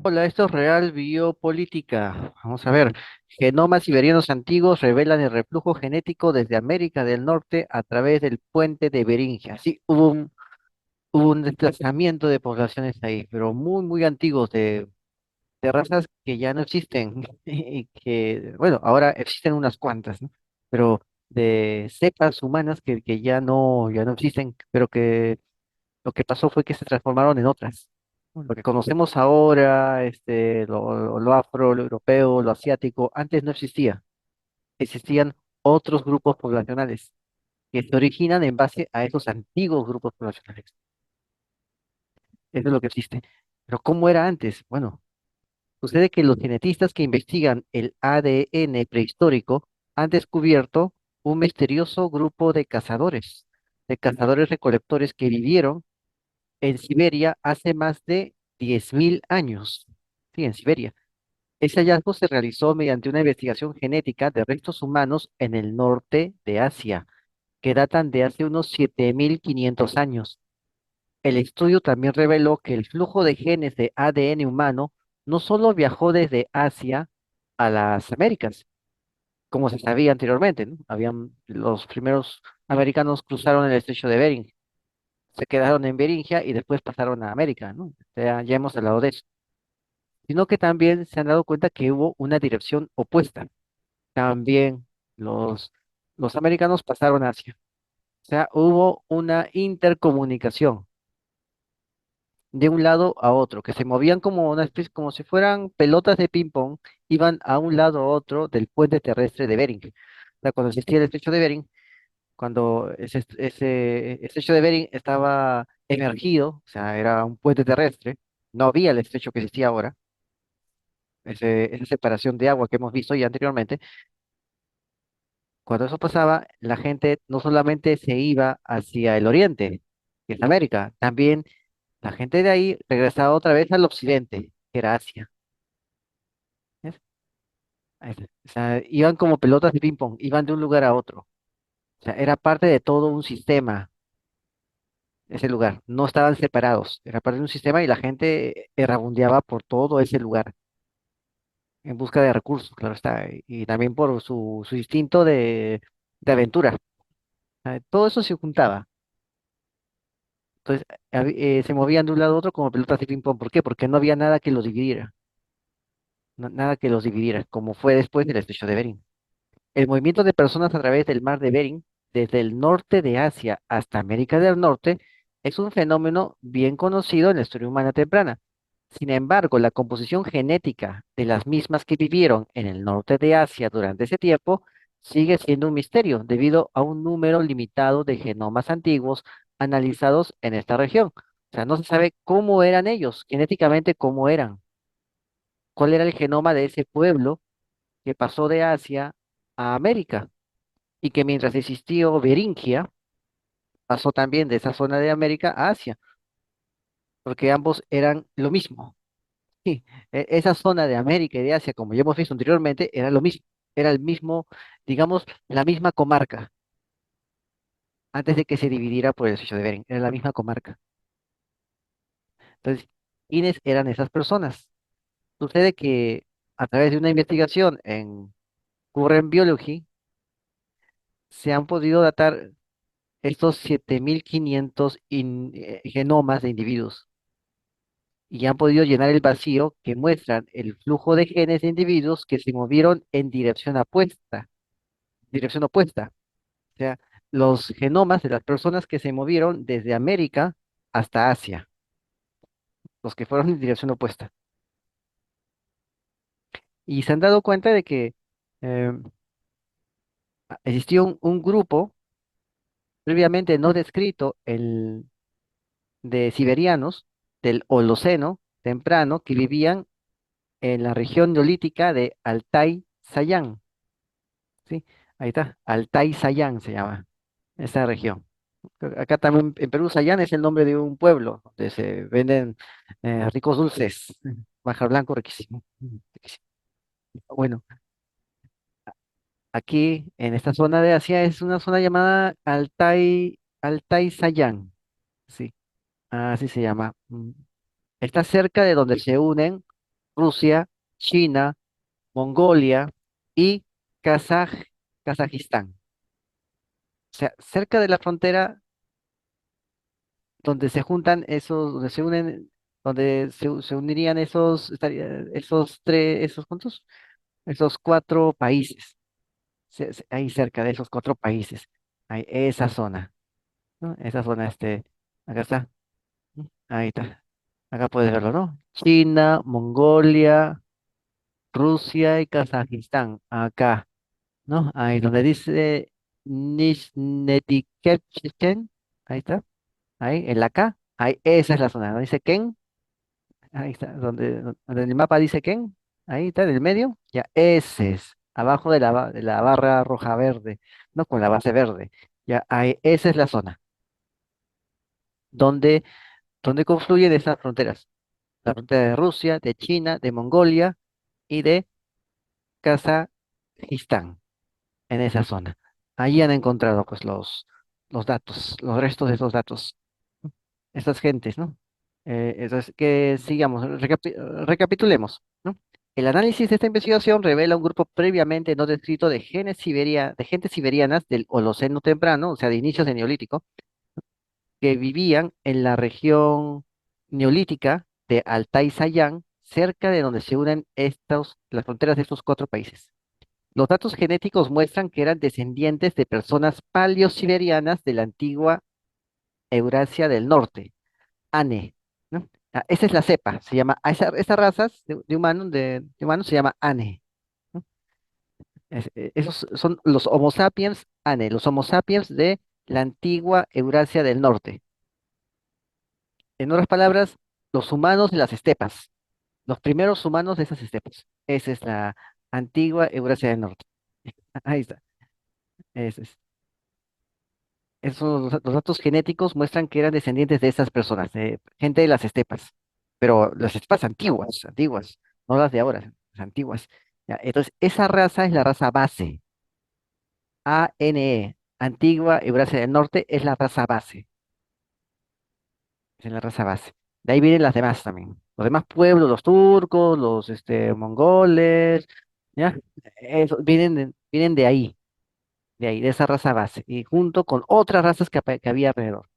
Hola, esto es Real Biopolítica. Vamos a ver. Genomas siberianos antiguos revelan el reflujo genético desde América del Norte a través del puente de Beringia. Sí, hubo un desplazamiento de poblaciones ahí, pero muy, muy antiguos, de razas que ya no existen y que, bueno, ahora existen unas cuantas, ¿no? Pero de cepas humanas que ya no existen, pero que lo que pasó fue que se transformaron en otras. Lo que conocemos ahora, lo afro, lo europeo, lo asiático, antes no existía. Existían otros grupos poblacionales que se originan en base a esos antiguos grupos poblacionales. Eso es lo que existe. Pero ¿cómo era antes? Bueno, sucede que los genetistas que investigan el ADN prehistórico han descubierto un misterioso grupo de cazadores recolectores que vivieron en Siberia hace más de 10.000 años. Sí, en Siberia. Ese hallazgo se realizó mediante una investigación genética de restos humanos en el norte de Asia, que datan de hace unos 7.500 años. El estudio también reveló que el flujo de genes de ADN humano no solo viajó desde Asia a las Américas, como se sabía anteriormente, ¿no? Los primeros americanos cruzaron el estrecho de Bering, se quedaron en Beringia y después pasaron a América, ¿no? Ya hemos hablado de eso. Sino que también se han dado cuenta que hubo una dirección opuesta. También los, los americanos pasaron a Asia. O sea, hubo una intercomunicación de un lado a otro, que se movían como una especie, como si fueran pelotas de ping-pong, iban a un lado a otro del puente terrestre de Bering. O sea, cuando existía el estrecho de Bering, cuando ese estrecho de Bering estaba emergido, o sea, era un puente terrestre, no había el estrecho que existía ahora, esa separación de agua que hemos visto ya anteriormente. Cuando eso pasaba, la gente no solamente se iba hacia el oriente, que es América, también la gente de ahí regresaba otra vez al occidente, que era Asia. ¿Ves? O sea, iban como pelotas de ping-pong, iban de un lugar a otro. O sea, era parte de todo un sistema, ese lugar. No estaban separados, era parte de un sistema y la gente errabundeaba por todo ese lugar en busca de recursos, claro está, y también por su instinto de aventura. Todo eso se juntaba. Entonces, se movían de un lado a otro como pelotas de ping-pong. ¿Por qué? Porque no había nada que los dividiera, nada que los dividiera, como fue después del estrecho de Bering. El movimiento de personas a través del mar de Bering, desde el norte de Asia hasta América del Norte, es un fenómeno bien conocido en la historia humana temprana. Sin embargo, la composición genética de las mismas que vivieron en el norte de Asia durante ese tiempo sigue siendo un misterio debido a un número limitado de genomas antiguos analizados en esta región. O sea, no se sabe cómo eran ellos, genéticamente cómo eran, cuál era el genoma de ese pueblo que pasó de Asia a América y que mientras existió Beringia, pasó también de esa zona de América a Asia, porque ambos eran lo mismo. Sí, esa zona de América y de Asia, como ya hemos visto anteriormente, era lo mismo, era el mismo, digamos, la misma comarca, antes de que se dividiera por el estrecho de Bering, era la misma comarca. Entonces, ¿quiénes eran esas personas? Sucede que a través de una investigación en Current Biology, se han podido datar estos 7.500 genomas de individuos y han podido llenar el vacío que muestran el flujo de genes de individuos que se movieron en dirección opuesta. O sea, los genomas de las personas que se movieron desde América hasta Asia, los que fueron en dirección opuesta. Y se han dado cuenta de que eh, existió un grupo previamente no descrito de siberianos del Holoceno temprano que vivían en la región neolítica de Altai-Sayán, ¿sí? Ahí está, Altai-Sayán se llama esa región. Acá también en Perú, Sayán es el nombre de un pueblo donde se venden ricos dulces, manjar blanco riquísimo. Riquísimo. Bueno, aquí en esta zona de Asia es una zona llamada Altai-Sayán, sí, así se llama. Está cerca de donde se unen. Rusia, China, Mongolia y Kazaj- Kazajistán. O sea, cerca de la frontera donde se juntan esos, donde se unen, donde se unirían esos tres, esos juntos, esos cuatro países, ahí cerca de esos cuatro países, hay esa zona, ¿no? Esa zona, acá está, ¿no? Ahí está, acá puedes verlo, ¿no? China, Mongolia, Rusia y Kazajistán, acá, ¿no? Ahí donde dice Nizhnetikirchen, ahí está, ahí, en la K, ahí, esa es la zona, donde dice Ken. Ahí está, donde el mapa dice Ken, ahí está, en el medio, ya, ese es, abajo de la barra roja verde, no con la base verde, ya, ahí, esa es la zona, donde, donde confluyen esas fronteras, la frontera de Rusia, de China, de Mongolia y de Kazajistán, en esa zona. Allí han encontrado, pues, los datos, los restos de esos datos, ¿no? Estas gentes, ¿no? Entonces, que sigamos, recapitulemos, ¿no? El análisis de esta investigación revela un grupo previamente no descrito de gentes siberianas del Holoceno temprano, o sea, de inicios del Neolítico, que vivían en la región neolítica de Altai-Sayán, cerca de donde se unen las fronteras de estos cuatro países. Los datos genéticos muestran que eran descendientes de personas paleosiberianas de la antigua Eurasia del Norte, ANE, ¿no? Esa es la cepa, se llama, esa razas de humanos se llama ANE, ¿no? Esos son los Homo sapiens ANE, los Homo sapiens de la antigua Eurasia del Norte. En otras palabras, los humanos de las estepas, los primeros humanos de esas estepas. Esa es la antigua Eurasia del Norte. Ahí está. Ese es. Los datos genéticos muestran que eran descendientes de esas personas, de gente de las estepas, pero las estepas antiguas, antiguas, no las de ahora, las antiguas. Ya, entonces, esa raza es la raza base, ANE, Antigua Eurasia del Norte, es la raza base, es la raza base. De ahí vienen las demás también. Los demás pueblos, los turcos, los mongoles, ¿ya? Vienen de ahí, de esa raza base, y junto con otras razas que había alrededor.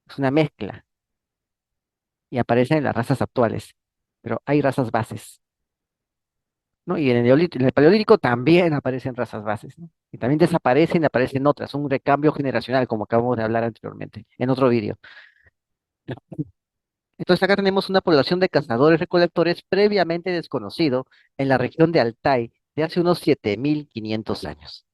Es una mezcla. Y aparecen en las razas actuales, pero hay razas bases, ¿no? Y en el en el Paleolítico también aparecen razas bases, ¿no? Y también desaparecen y aparecen otras, un recambio generacional, como acabamos de hablar anteriormente, en otro vídeo. Entonces acá tenemos una población de cazadores-recolectores previamente desconocido en la región de Altai de hace unos 7.500 años,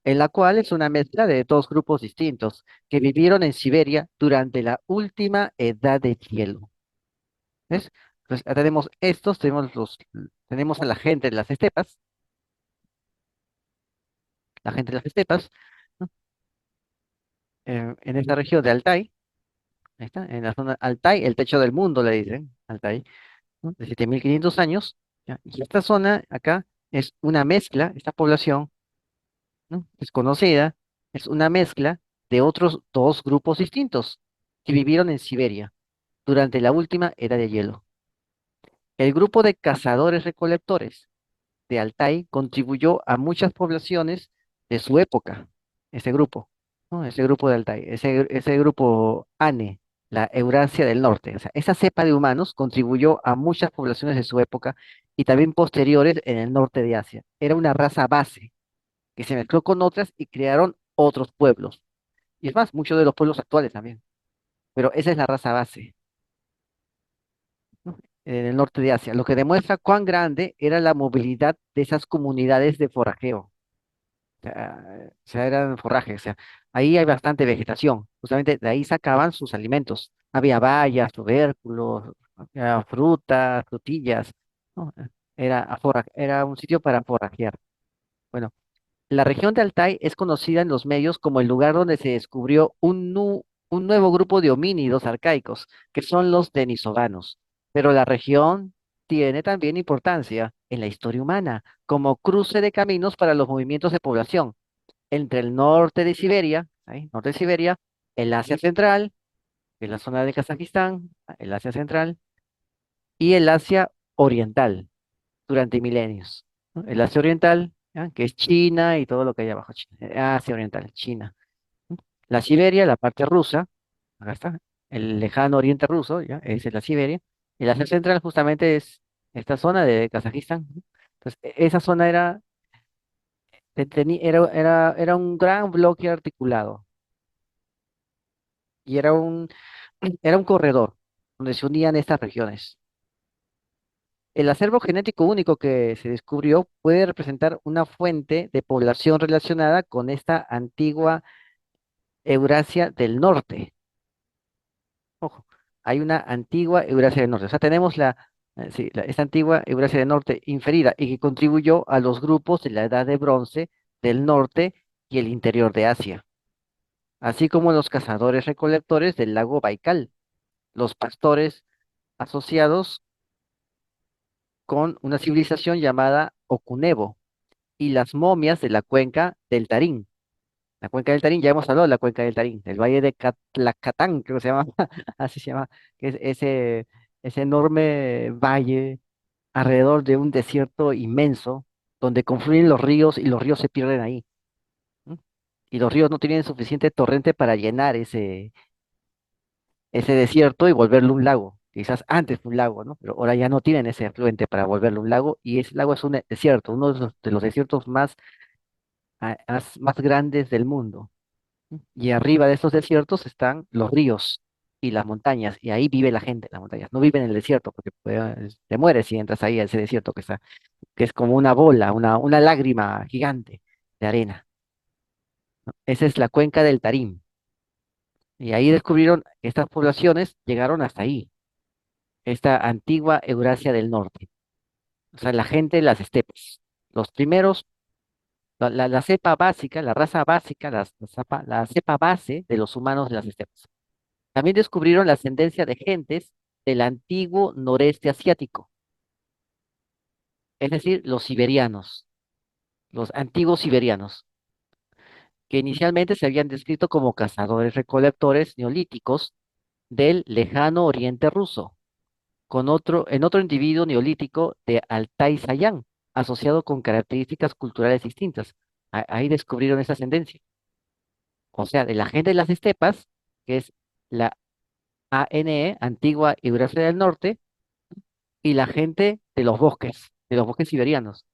en la cual es una mezcla de dos grupos distintos que vivieron en Siberia durante la última edad de hielo. ¿Ves? Entonces, tenemos estos, tenemos a la gente de las estepas, la gente de las estepas, ¿no? En esta región de Altai, ahí está, en la zona Altai, el techo del mundo le dicen, Altai, ¿no? De 7.500 años, ¿ya? Y esta zona acá es una mezcla, esta población, ¿no? Desconocida, es una mezcla de otros dos grupos distintos que vivieron en Siberia durante la última era de hielo. El grupo de cazadores-recolectores de Altai contribuyó a muchas poblaciones de su época, ese grupo, ¿no? Ese grupo de Altai, ese grupo ANE, la Eurasia del Norte. O sea, esa cepa de humanos contribuyó a muchas poblaciones de su época y también posteriores en el norte de Asia. Era una raza base que se mezcló con otras y crearon otros pueblos. Y es más, muchos de los pueblos actuales también. Pero esa es la raza base, ¿no? En el norte de Asia, lo que demuestra cuán grande era la movilidad de esas comunidades de forajeo. O sea, eran forrajes, o sea, ahí hay bastante vegetación, justamente de ahí sacaban sus alimentos. Había bayas, tubérculos, había frutas, frutillas, ¿no? Era un sitio para forrajear. Bueno, la región de Altai es conocida en los medios como el lugar donde se descubrió un nuevo grupo de homínidos arcaicos, que son los denisovanos. Pero la región tiene también importancia en la historia humana, como cruce de caminos para los movimientos de población entre el norte de Siberia, ahí, norte de Siberia, el Asia Central, que es la zona de Kazajistán, el Asia Central, y el Asia Oriental. durante milenios, ¿no? El Asia Oriental, ¿ya? Que es China y todo lo que hay abajo, China. Asia Oriental, China. ¿No? La Siberia, la parte rusa, acá está, el lejano oriente ruso, ¿ya? Esa es la Siberia. Y la Asia Central justamente es esta zona de Kazajistán, ¿no? Entonces, esa zona era un gran bloque articulado y era un corredor donde se unían estas regiones. El acervo genético único que se descubrió puede representar una fuente de población relacionada con esta antigua Eurasia del Norte. Ojo, hay una antigua Eurasia del Norte. O sea, tenemos sí, esta antigua Eurasia del Norte inferida y que contribuyó a los grupos de la Edad de Bronce del norte y el interior de Asia, así como los cazadores recolectores del lago Baikal, los pastores asociados con una civilización llamada Okunevo y las momias de la cuenca del Tarín. La cuenca del Tarín, ya hemos hablado de la cuenca del Tarín, el valle de Catlacatán, creo que se llama, así se llama, que es ese enorme valle alrededor de un desierto inmenso, donde confluyen los ríos y los ríos se pierden ahí. ¿No? Y los ríos no tienen suficiente torrente para llenar ese desierto y volverlo un lago. Quizás antes fue un lago, ¿no? Pero ahora ya no tienen ese afluente para volverlo un lago y ese lago es un desierto, uno de los desiertos más grandes del mundo. Y arriba de estos desiertos están los ríos y las montañas, y ahí vive la gente, en las montañas. No vive en el desierto, porque te mueres si entras ahí a ese desierto que es como una bola, una lágrima gigante de arena. Esa es la cuenca del Tarim. Y ahí descubrieron que estas poblaciones llegaron hasta ahí, esta antigua Eurasia del Norte. O sea, la gente de las estepas. Los primeros, la cepa básica, la raza básica, la cepa base de los humanos de las estepas. También descubrieron la ascendencia de gentes del antiguo noreste asiático, es decir, los siberianos, los antiguos siberianos, que inicialmente se habían descrito como cazadores-recolectores neolíticos del lejano oriente ruso, en otro individuo neolítico de Altai-Sayán, asociado con características culturales distintas. Ahí descubrieron esa ascendencia. O sea, de la gente de las estepas, que es la ANE, antigua Eurasia del Norte, y la gente de los bosques siberianos,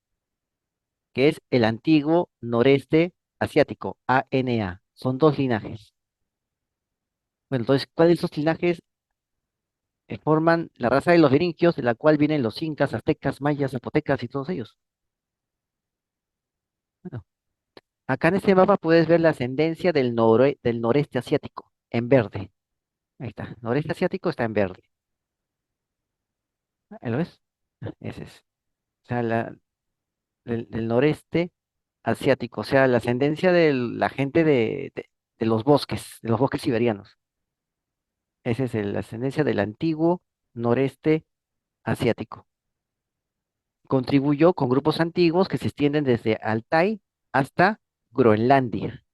que es el antiguo noreste asiático, ANA. Son dos linajes. Bueno, entonces, ¿cuáles de esos linajes forman la raza de los beringios, de la cual vienen los incas, aztecas, mayas, zapotecas y todos ellos? Bueno, acá en este mapa puedes ver la ascendencia del noreste asiático, en verde. Ahí está, noreste asiático está en verde. ¿Ahí lo ves? Ese es. O sea, del noreste asiático, o sea, la ascendencia de la gente de los bosques siberianos. Esa es la ascendencia del antiguo noreste asiático. Contribuyó con grupos antiguos que se extienden desde Altai hasta Groenlandia,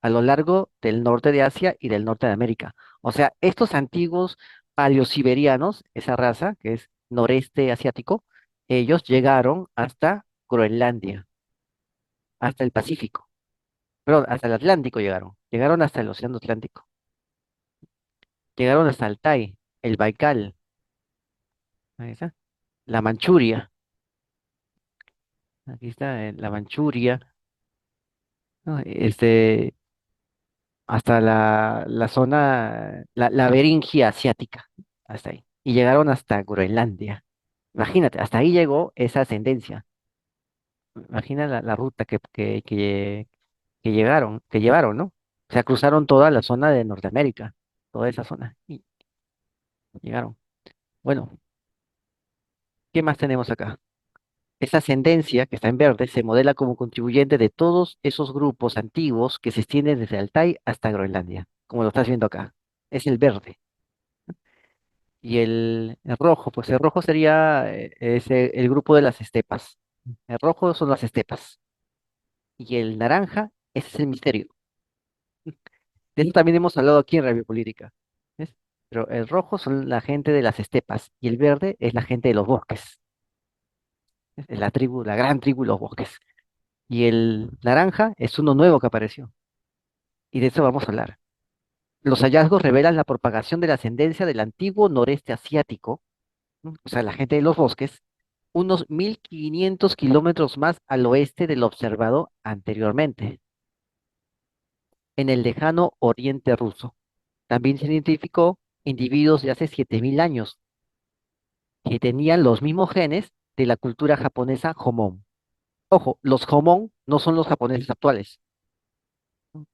a lo largo del norte de Asia y del norte de América. O sea, estos antiguos paleosiberianos, esa raza que es noreste asiático, ellos llegaron hasta Groenlandia, hasta el Pacífico. Perdón, hasta el Atlántico llegaron hasta el Océano Atlántico, llegaron hasta Altai, el Baikal, ahí está, la Manchuria, aquí está la Manchuria, ¿no? Hasta la zona, la Beringia asiática, hasta ahí, y llegaron hasta Groenlandia. Imagínate, hasta ahí llegó esa ascendencia. Imagina la ruta que llevaron, ¿no? O sea, cruzaron toda la zona de Norteamérica, toda esa zona, y llegaron. Bueno, ¿qué más tenemos acá? Esa ascendencia, que está en verde, se modela como contribuyente de todos esos grupos antiguos que se extienden desde Altai hasta Groenlandia, como lo estás viendo acá. Es el verde. Y el rojo, pues el rojo sería el grupo de las estepas. El rojo son las estepas. Y el naranja, ese es el misterio. De eso también hemos hablado aquí en Radio Política. ¿Ves? Pero el rojo son la gente de las estepas y el verde es la gente de los bosques. Es la tribu, la gran tribu de los bosques. Y el naranja es uno nuevo que apareció. Y de eso vamos a hablar. Los hallazgos revelan la propagación de la ascendencia del antiguo noreste asiático, ¿no? O sea, la gente de los bosques, unos 1500 kilómetros más al oeste de lo observado anteriormente, en el lejano oriente ruso. También se identificó individuos de hace 7000 años que tenían los mismos genes de la cultura japonesa Jomon. Ojo, los Jomon no son los japoneses actuales,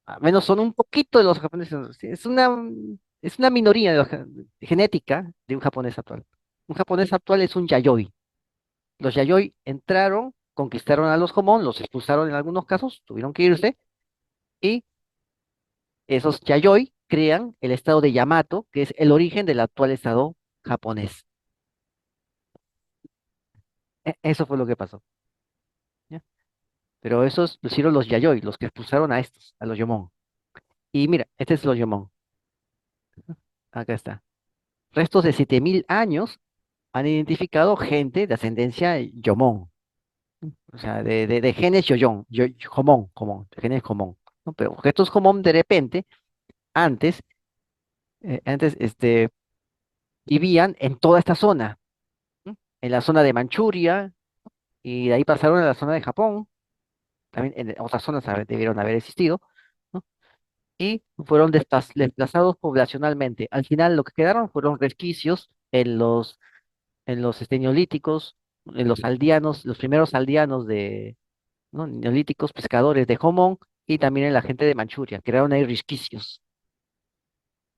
al menos son un poquito de los japoneses. Sí, es una minoría de genética de un japonés actual. Un japonés actual es un yayoi. Los yayoi entraron, conquistaron a los Jomon, los expulsaron en algunos casos, tuvieron que irse, y esos yayoi crean el estado de Yamato, que es el origen del actual estado japonés. Eso fue lo que pasó. ¿Ya? Pero esos lo hicieron los yayoi, los que expulsaron a estos, a los Yomon. Y mira, este es los Yomon. Acá está. Restos de 7000 años han identificado gente de ascendencia Yomon, o sea, de genes Yoyon, Jomon, Jomon, de genes Jomon, ¿no? Pero estos Jomon de repente, antes, vivían en toda esta zona, ¿no? En la zona de Manchuria, y de ahí pasaron a la zona de Japón, también en otras zonas debieron haber existido, ¿no? Y fueron desplazados poblacionalmente. Al final lo que quedaron fueron resquicios en los neolíticos, en los aldeanos, los primeros aldeanos de, ¿no? Neolíticos, pescadores de Jomón y también en la gente de Manchuria, crearon ahí resquicios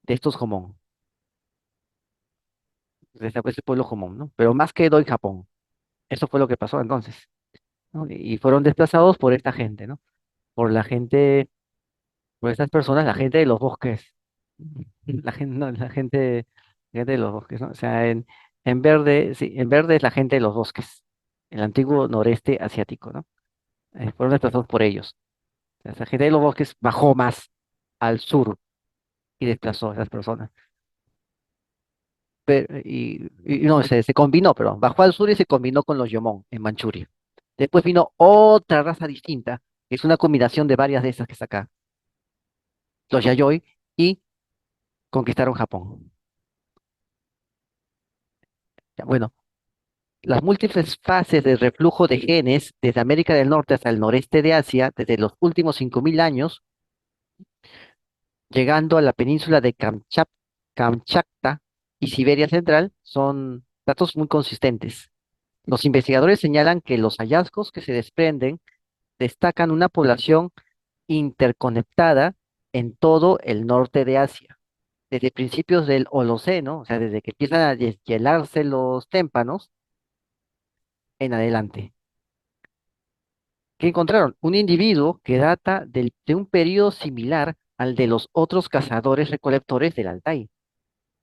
de estos Jomón, de ese pueblo Jomón, ¿no? Pero más quedó en Japón. Eso fue lo que pasó entonces, ¿no? Y fueron desplazados por esta gente, ¿no? Por la gente, por estas personas, la gente de los bosques. La gente, no, la gente de los bosques, ¿no? O sea, en verde, sí, en verde es la gente de los bosques, el antiguo noreste asiático, ¿no? Fueron desplazados por ellos. O sea, esa gente de los bosques bajó más al sur y desplazó a esas personas. Y no, se combinó, pero bajó al sur y se combinó con los Yomón en Manchuria. Después vino otra raza distinta, que es una combinación de varias de esas que está acá, los Yayoi, y conquistaron Japón. Ya, bueno, las múltiples fases de reflujo de genes desde América del Norte hasta el noreste de Asia, desde los últimos 5000 años, llegando a la península de Kamchatka y Siberia Central, son datos muy consistentes. Los investigadores señalan que los hallazgos que se desprenden destacan una población interconectada en todo el norte de Asia, desde principios del Holoceno, o sea, desde que empiezan a deshielarse los témpanos en adelante. ¿Qué encontraron? Un individuo que data de un periodo similar al de los otros cazadores-recolectores del Altai,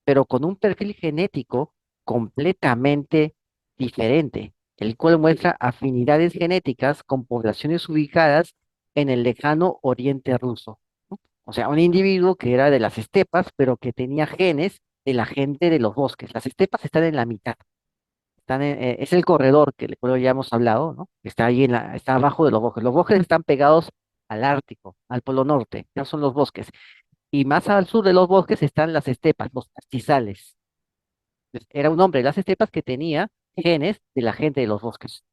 pero con un perfil genético completamente diferente, el cual muestra afinidades genéticas con poblaciones ubicadas en el lejano oriente ruso, ¿no? O sea, un individuo que era de las estepas, pero que tenía genes de la gente de los bosques. Las estepas están en la mitad, es el corredor que cual ya hemos hablado, ¿no? Está ahí está abajo de los bosques. Los bosques están pegados al Ártico, al Polo Norte, ya son los bosques. Y más al sur de los bosques están las estepas, los pastizales. Era un hombre de las estepas que tenía genes de la gente de los bosques.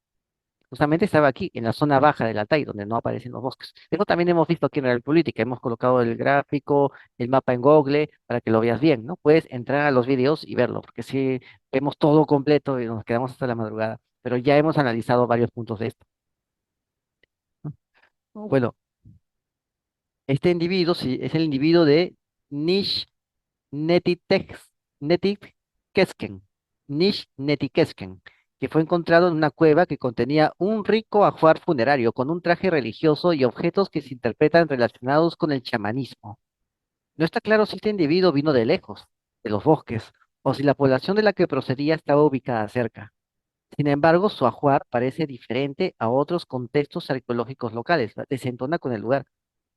Justamente estaba aquí, en la zona baja del Altai, donde no aparecen los bosques. Eso también hemos visto aquí en Real Política. Hemos colocado el gráfico, el mapa en Google, para que lo veas bien, ¿no? Puedes entrar a los videos y verlo, porque si vemos todo completo y nos quedamos hasta la madrugada. Pero ya hemos analizado varios puntos de esto, ¿no? Bueno, este individuo sí, es el individuo de Nish Netitex, Netiquezquen, Nish Netiquezquen, que fue encontrado en una cueva que contenía un rico ajuar funerario con un traje religioso y objetos que se interpretan relacionados con el chamanismo. No está claro si este individuo vino de lejos, de los bosques, o si la población de la que procedía estaba ubicada cerca. Sin embargo, su ajuar parece diferente a otros contextos arqueológicos locales, desentona con el lugar,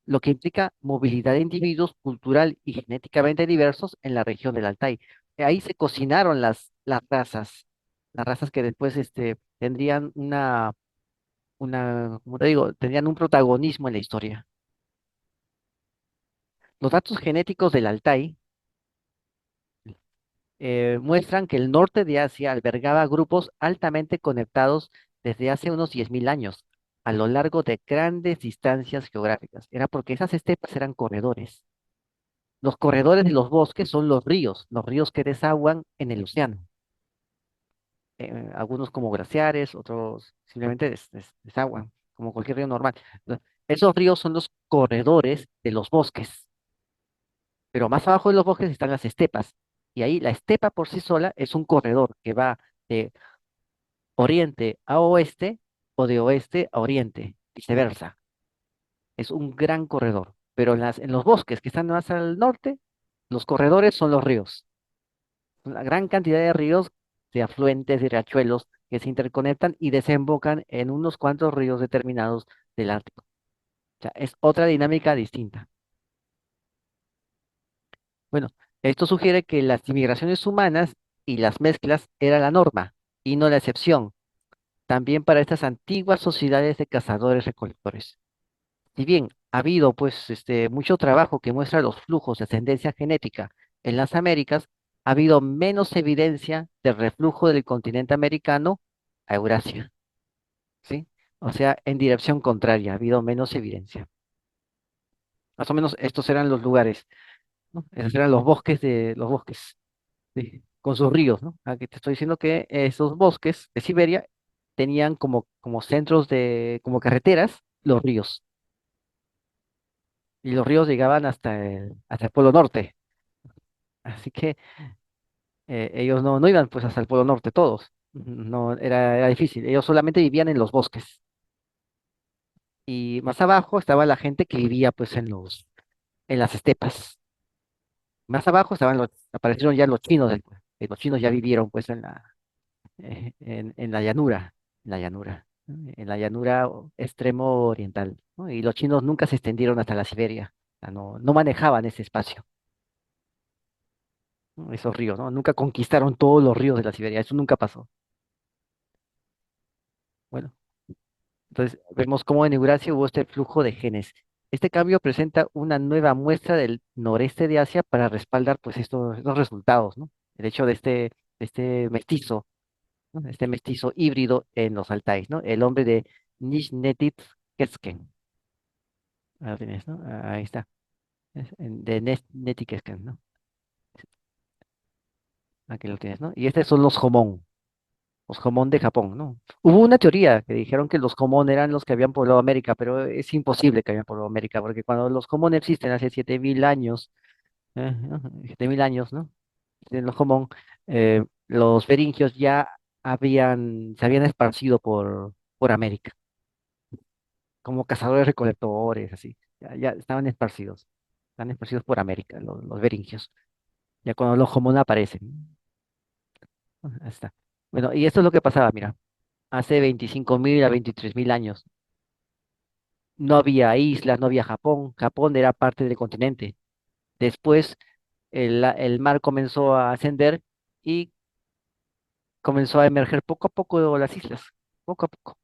lo que implica movilidad de individuos cultural y genéticamente diversos en la región del Altai. Ahí se cocinaron las razas. las razas que después tendrían como te digo, tendrían un protagonismo en la historia. Los datos genéticos del Altai muestran que el norte de Asia albergaba grupos altamente conectados desde hace unos 10.000 años, a lo largo de grandes distancias geográficas. Era porque esas estepas eran corredores. Los corredores de los bosques son los ríos que desaguan en el océano. Algunos como glaciares, otros simplemente desaguan, como cualquier río normal. ¿No? Esos ríos son los corredores de los bosques, pero más abajo de los bosques están las estepas. Y ahí la estepa por sí sola es un corredor que va de oriente a oeste o de oeste a oriente, viceversa. Es un gran corredor. Pero en los bosques que están más al norte, los corredores son los ríos. Una gran cantidad de ríos, de afluentes y riachuelos que se interconectan y desembocan en unos cuantos ríos determinados del Ártico. O sea, es otra dinámica distinta. Bueno, esto sugiere que las inmigraciones humanas y las mezclas era la norma y no la excepción, también para estas antiguas sociedades de cazadores-recolectores. Si bien ha habido pues mucho trabajo que muestra los flujos de ascendencia genética en las Américas, ha habido menos evidencia del reflujo del continente americano a Eurasia, ¿sí? O sea, en dirección contraria, ha habido menos evidencia. Más o menos estos eran los lugares, ¿no? Esos eran los bosques, ¿sí? Con sus ríos, ¿no? Aquí te estoy diciendo que esos bosques de Siberia tenían como centros como carreteras, los ríos. Y los ríos llegaban hasta el Polo Norte. Así que ellos no iban pues hasta el Polo Norte todos. No, era difícil. Ellos solamente vivían en los bosques. Y más abajo estaba la gente que vivía pues en las estepas. Más abajo aparecieron ya los chinos, que los chinos ya vivieron pues en la llanura, ¿no? En la llanura extremo oriental, ¿no? Y los chinos nunca se extendieron hasta la Siberia. O sea, no manejaban ese espacio, ¿no? Esos ríos, ¿no? Nunca conquistaron todos los ríos de la Siberia. Eso nunca pasó. Bueno. Entonces, vemos cómo en Eurasia hubo este flujo de genes. Este cambio presenta una nueva muestra del noreste de Asia para respaldar pues estos resultados, ¿no? El hecho de este mestizo, ¿no? Este mestizo híbrido en los Altais, ¿no? El hombre de Nizhnetit-Ketsken. Ahí tienes, ¿no? Ahí está. De Nizhnetit-Ketsken, ¿no? Aquí lo tienes, ¿no? Y estos son los Jomón de Japón, ¿no? Hubo una teoría que dijeron que los Jomón eran los que habían poblado América, pero es imposible que hayan poblado América, porque cuando los Jomón existen hace 7.000 años, ¿no? 7.000 años, ¿no? En los Jomón, los beringios ya se habían esparcido por América, como cazadores recolectores, así, ya estaban esparcidos por América, los beringios, ya cuando los Jomón aparecen. ¿No? Ahí está. Bueno, y esto es lo que pasaba, mira. Hace 25.000 a 23.000 años. No había islas, no había Japón. Japón era parte del continente. Después el mar comenzó a ascender y comenzó a emerger poco a poco las islas. Poco a poco.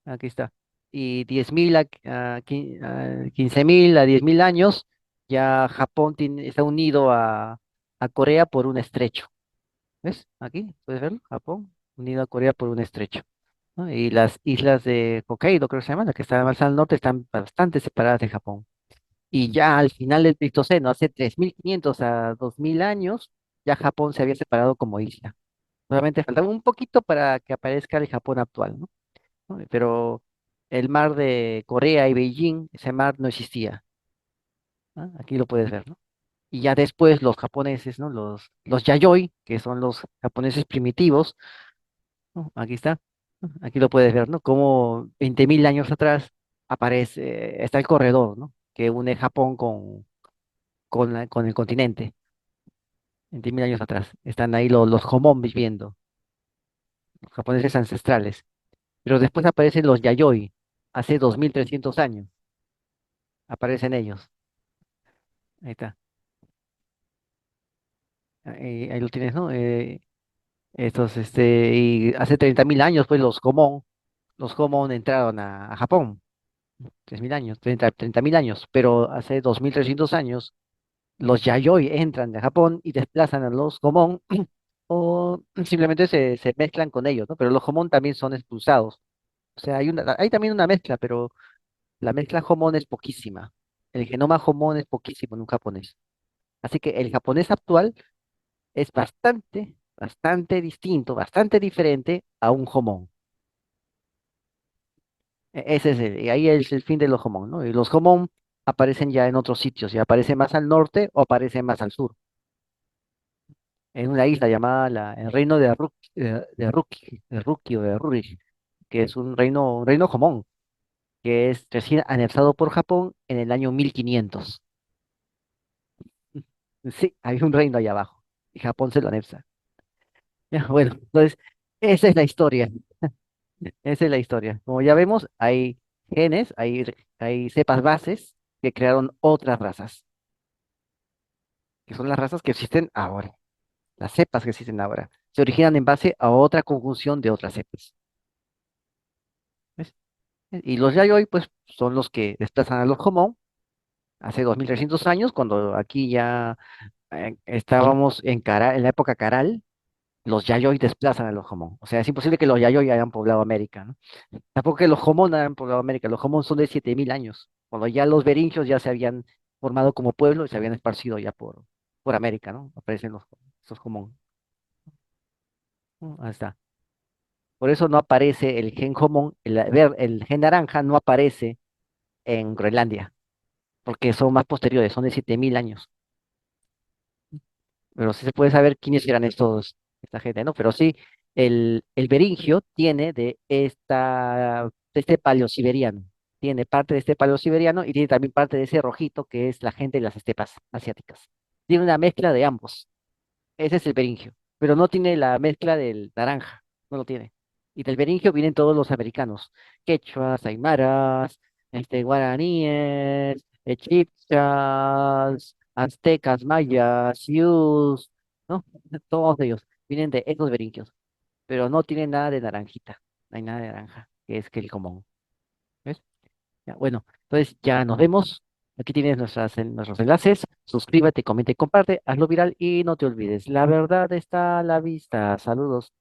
Aquí está. Y 10.000 a 15.000 a 10.000 años, ya Japón está unido a Corea por un estrecho. ¿Ves? Aquí, ¿puedes verlo? Japón unido a Corea por un estrecho. ¿No? Y las islas de Hokkaido, creo que se llaman, las que están más al norte, están bastante separadas de Japón. Y ya al final del Pleistoceno, hace 3.500 a 2.000 años, ya Japón se había separado como isla. Solamente faltaba un poquito para que aparezca el Japón actual, ¿no? ¿No? Pero el mar de Corea y Beijing, ese mar no existía. ¿No? Aquí lo puedes ver, ¿no? Y ya después los japoneses, ¿no? Los Yayoi, que son los japoneses primitivos, ¿no? Aquí está. ¿No? Aquí lo puedes ver, ¿no? Como 20.000 años atrás está el corredor, ¿no? Que une Japón con el continente. 20.000 años atrás. Están ahí los Homon viviendo, los japoneses ancestrales. Pero después aparecen los Yayoi. Hace 2.300 años aparecen ellos. Ahí está. Ahí lo tienes, ¿no? Estos, y hace 30.000 años, pues los Homon entraron a Japón, 3.000 años, 30.000 años, pero hace 2.300 años los Yayoi entran de Japón y desplazan a los Homon o simplemente se mezclan con ellos, ¿no? Pero los Homon también son expulsados. O sea, hay también una mezcla, pero la mezcla Homon es poquísima. El genoma Homon es poquísimo en un japonés. Así que el japonés actual es bastante distinto, bastante diferente a un Homon. Ese es y ahí es el fin de los Homon, ¿no? Y los Homon aparecen ya en otros sitios, ya aparecen más al norte o aparecen más al sur, en una isla llamada el reino de Ruki o de Ruri, que es un reino Homon, que es recién anexado por Japón en el año 1500. Sí, hay un reino allá abajo y Japón se lo anexa. Ya, bueno, entonces, esa es la historia. Esa es la historia. Como ya vemos, hay genes, hay cepas bases que crearon otras razas, que son las razas que existen ahora. Las cepas que existen ahora se originan en base a otra conjunción de otras cepas. ¿Ves? Y los Yayoi, pues, son los que desplazan a los Homo hace 2.300 años, cuando aquí ya estábamos en la época Caral, los Yayoi desplazan a los Homo. O sea, es imposible que los Yayoi hayan poblado América, ¿no? Tampoco que los Homon hayan poblado América. Los Homon son de 7.000 años, cuando ya los beringios ya se habían formado como pueblo y se habían esparcido ya por América, ¿no? Aparecen esos Homon. Ahí está. Por eso no aparece el gen Homon, el gen naranja no aparece en Groenlandia, porque son más posteriores, son de 7.000 años. Pero sí se puede saber quiénes eran esta gente, ¿no? Pero sí, el beringio tiene de este paleosiberiano. Tiene parte de este paleosiberiano y tiene también parte de ese rojito que es la gente de las estepas asiáticas. Tiene una mezcla de ambos. Ese es el beringio. Pero no tiene la mezcla del naranja. No lo tiene. Y del beringio vienen todos los americanos. Quechuas, aymaras, guaraníes, chipchas, aztecas, mayas, sioux, ¿no? Todos ellos vienen de esos berinquios. Pero no tienen nada de naranjita. No hay nada de naranja, que es que el común. ¿Ves? Ya, bueno, entonces ya nos vemos. Aquí tienes nuestros enlaces. Suscríbete, comenta y comparte. Hazlo viral y no te olvides. La verdad está a la vista. Saludos.